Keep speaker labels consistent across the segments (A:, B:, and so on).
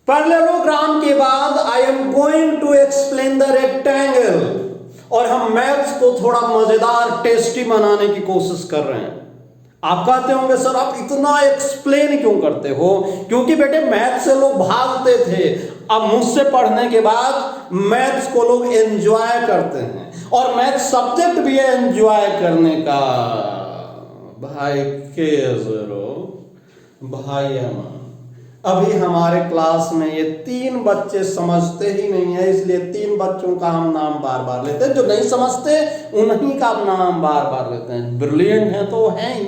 A: Parallelogram के बाद I am going to explain the rectangle, और हम मैथ्स को थोड़ा मजेदार टेस्टी बनाने की कोशिश कर रहे हैं। आप कहते होंगे सर आप इतना एक्सप्लेन क्यों करते हो? क्योंकि बेटे मैथ्स से लोग भागते थे, अब मुझसे पढ़ने के बाद मैथ्स को लोग एंजॉय करते हैं, और मैथ्स सब्जेक्ट भी है एंजॉय करने का। भाई के जरो भाई अभी हमारे क्लास में ये 3 बच्चे समझते ही नहीं है, इसलिए 3 बच्चों का हम नाम बार बार लेते हैं। जो नहीं समझते उन्हीं का नाम बार बार लेते हैं। ब्रिलियंट है तो है ही,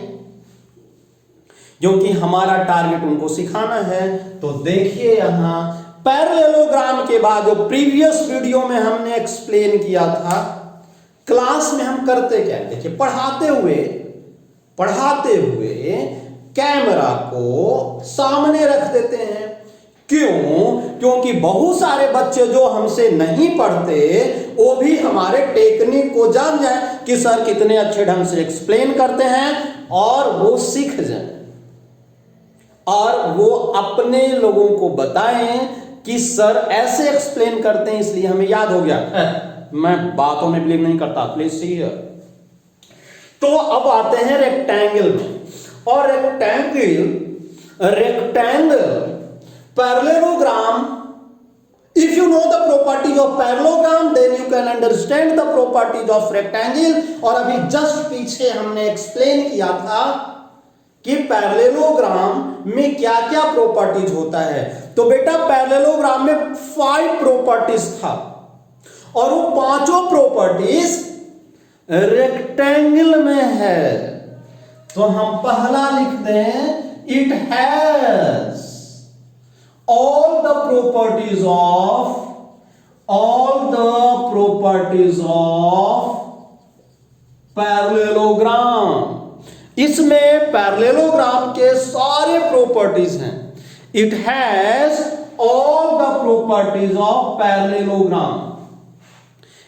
A: क्योंकि हमारा टारगेट उनको सिखाना है। तो देखिए यहां पैरेललोग्राम के बाद जो प्रीवियस वीडियो में हमने एक्सप्लेन किया था, क्लास में हम करते क्या, देखिए पढ़ाते हुए कैमरा को सामने रख देते हैं। क्यों? क्योंकि बहुत सारे बच्चे जो हमसे नहीं पढ़ते वो भी हमारे टेक्निक को जान जाए कि सर कितने अच्छे ढंग से एक्सप्लेन करते हैं, और वो सीख जाए और वो अपने लोगों को बताएं कि सर ऐसे एक्सप्लेन करते हैं इसलिए हमें याद हो गया। मैं बातों में बिलीव नहीं करता, प्लीज सी। तो अब आते हैं रेक्टेंगल में, और rectangle parallelogram, if you know the properties of parallelogram then you can understand the properties of rectangle। और अभी जस्ट पीछे हमने एक्सप्लेन किया था कि पैरेललोग्राम में क्या क्या प्रॉपर्टीज होता है। तो बेटा पैरेललोग्राम में 5 प्रॉपर्टीज था, और वो 5 प्रॉपर्टीज रेक्टेंगल में है। तो हम पहला लिख दें, it has all the properties of parallelogram। इसमें पैरेललोग्राम के सारे प्रॉपर्टीज हैं। It has all the properties of parallelogram.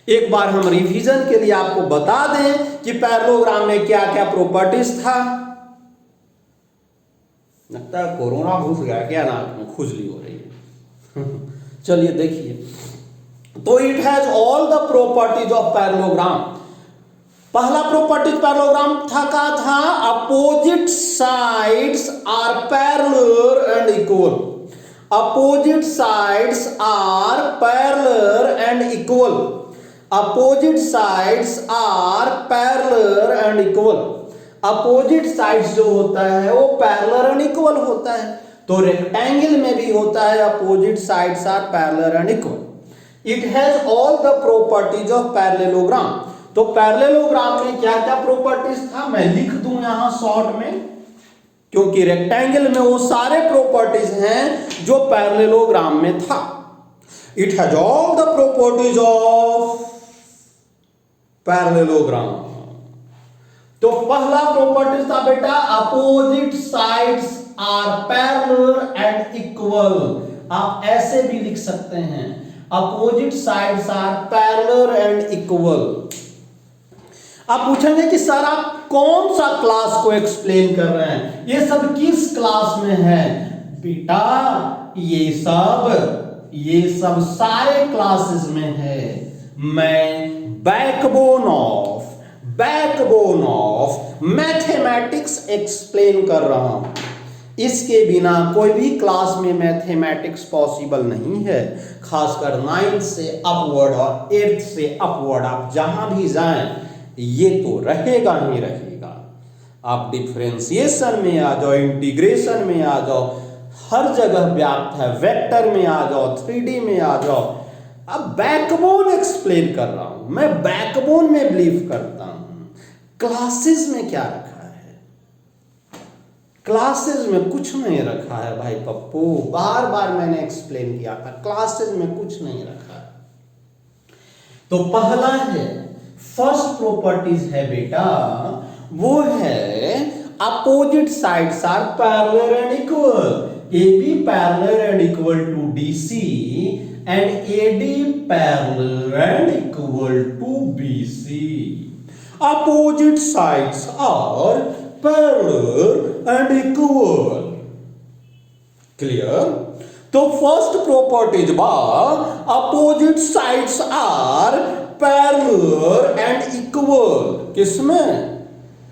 A: एक बार हम रिवीजन के लिए आपको बता दें कि पैरेललोग्राम में क्या क्या प्रॉपर्टीज था। लगता है कोरोना घुस गया क्या, नाक में खुजली हो रही है। चलिए देखिए, तो it has all the properties of parallelogram. पहला प्रॉपर्टी पैरेललोग्राम था का था, opposite sides are parallel and equal. Opposite sides are parallel and equal. Opposite sides are parallel and equal. Opposite sides जो होता है वो पैरेलल एंड इक्वल होता है। तो रेक्टेंगल में भी होता है opposite sides are parallel and equal. It has all the properties of parallelogram. तो पैरेललोग्राम में क्या क्या प्रॉपर्टीज था मैं लिख दूं यहां शॉर्ट में, क्योंकि रेक्टेंगल में वो सारे प्रॉपर्टीज हैं जो पैरेललोग्राम में था। It has all the properties of parallelogram. तो पहला प्रॉपर्टी था बेटा, opposite sides are parallel and equal. आप ऐसे भी लिख सकते हैं, opposite sides are parallel and equal. आप पूछेंगे कि सर आप कौन सा क्लास को एक्सप्लेन कर रहे हैं, ये सब किस क्लास में है? बेटा ये सब सारे क्लासेस में है। मैं बैकबोन ऑफ मैथमेटिक्स एक्सप्लेन कर रहा हूं। इसके बिना कोई भी क्लास में मैथमेटिक्स पॉसिबल नहीं है। खासकर 9th से अपवर्ड और 8th से अपवर्ड आप जहां भी जाएं ये तो रहेगा ही रहेगा। आप डिफरेंशिएशन में आ जाओ, इंटीग्रेशन में आ जाओ, हर जगह व्याप्त है। वेक्टर में आ जाओ, 3D में आ जाओ। अब बैकबोन एक्सप्लेन कर रहा हूं, मैं बैकबोन में बिलीव करता हूं। क्लासेस में क्या रखा है? क्लासेस में कुछ नहीं रखा है भाई पप्पू, बार बार मैंने एक्सप्लेन किया था, क्लासेस में कुछ नहीं रखा है। तो पहला है, फर्स्ट प्रॉपर्टीज है बेटा, वो है opposite sides are parallel and equal. AB parallel and equal to DC and AD parallel and equal to BC. Opposite sides are parallel and equal. Clear? तो फर्स्ट प्रॉपर्टीज बा opposite sides are parallel and equal. किसमें?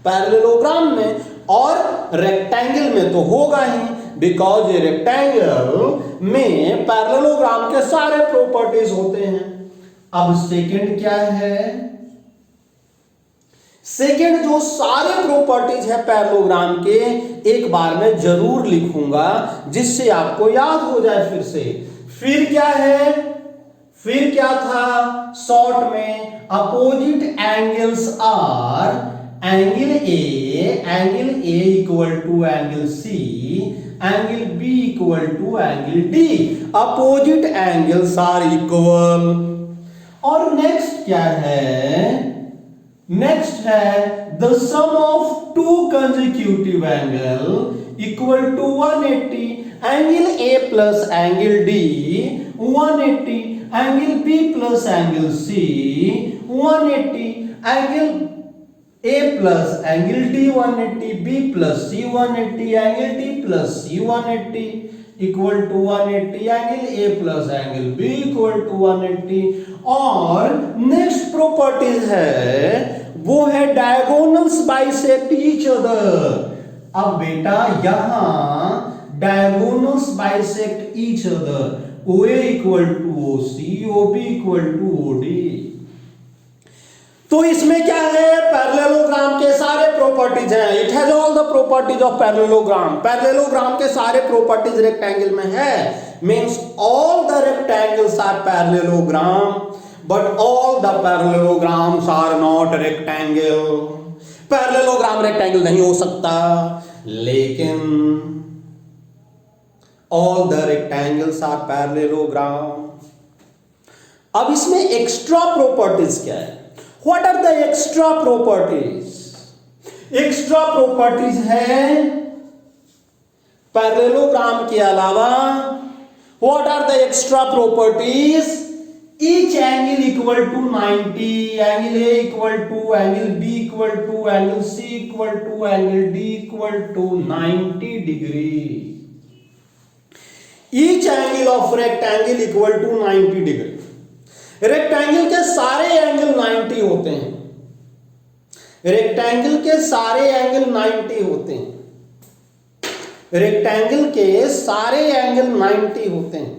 A: Parallelogram में। और rectangle में तो होगा ही, because ये रेक्टेंगल में पैरेललोग्राम के सारे प्रॉपर्टीज होते हैं। अब सेकंड क्या है? सेकंड जो सारे प्रॉपर्टीज है पैरेललोग्राम के, एक बार में जरूर लिखूंगा जिससे आपको याद हो जाए फिर से। फिर क्या है? फिर क्या था? शॉर्ट में opposite angles are angle A equal to angle C, angle B equal to angle D. Opposite angles are equal. और नेक्स्ट क्या है? नेक्स्ट है the sum of two consecutive angle equal to 180। Angle A plus angle D 180, angle B plus angle C 180, angle A plus angle D 180, B plus C 180, angle D plus C 180 equal to 180, angle A plus angle B equal to 180। और next properties है वो है diagonals bisect each other. अब बेटा यहां diagonals bisect each other. OA equal to OC, OB equal to OD। तो इसमें क्या है? पैरेललोग्राम के सारे प्रॉपर्टीज हैं। It has all the properties of parallelogram. Parallelogram के सारे प्रॉपर्टीज रेक्टेंगल में है। Means all the rectangles are parallelogram, but all the parallelograms are not rectangle. Parallelogram rectangle नहीं हो सकता, लेकिन all the rectangles are parallelogram. अब इसमें एक्स्ट्रा प्रॉपर्टीज क्या है? What are the extra properties? Extra properties है पैरेललोग्राम के अलावा। What are the extra properties? Each angle equal to 90, angle A equal to, angle B equal to, angle C equal to, angle D equal to 90 degree. Each angle of rectangle equal to 90 degree. Rectangle के सारे angle 90 होते हैं। Rectangle के सारे angle 90 होते हैं। Rectangle के सारे एंगल 90 होते हैं।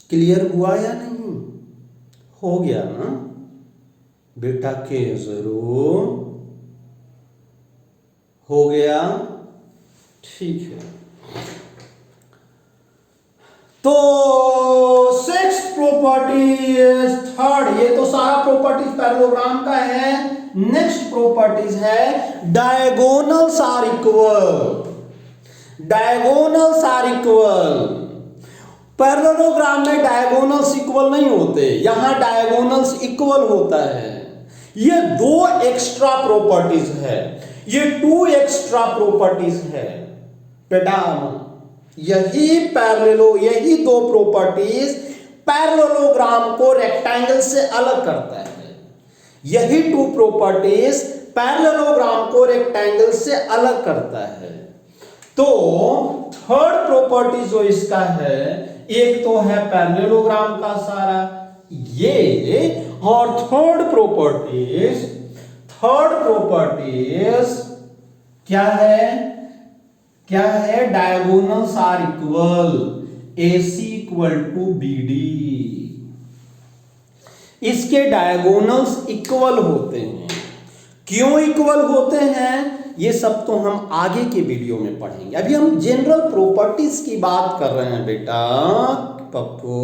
A: क्लियर हुआ या नहीं? हो गया ना बेटा? के जरूर हो गया। ठीक है। तो सिक्स प्रॉपर्टीज, थर्ड, ये तो सारा प्रॉपर्टीज पैरेललोग्राम का है। नेक्स्ट प्रॉपर्टीज है diagonals are equal. Diagonals are equal. Parallelogram में डायगोनल्स इक्वल नहीं होते, यहां डायगोनल्स इक्वल होता है। ये दो एक्स्ट्रा प्रॉपर्टीज है, ये टू एक्स्ट्रा प्रॉपर्टीज है बेटा। यही दो प्रॉपर्टीज पैरेललोग्राम को रेक्टेंगल से अलग करता है। यही टू प्रॉपर्टीज पैरेललोग्राम को रेक्टेंगल से अलग करता है। तो थर्ड प्रॉपर्टी जो इसका है, एक तो है पैरेललोग्राम का सारा ये, और थर्ड प्रॉपर्टीज क्या है? क्या है? Diagonals are equal. AC equal to BD। इसके डायगोनल्स इक्वल होते हैं। क्यों इक्वल होते हैं ये सब तो हम आगे के वीडियो में पढ़ेंगे। अभी हम जनरल प्रॉपर्टीज की बात कर रहे हैं बेटा पप्पू।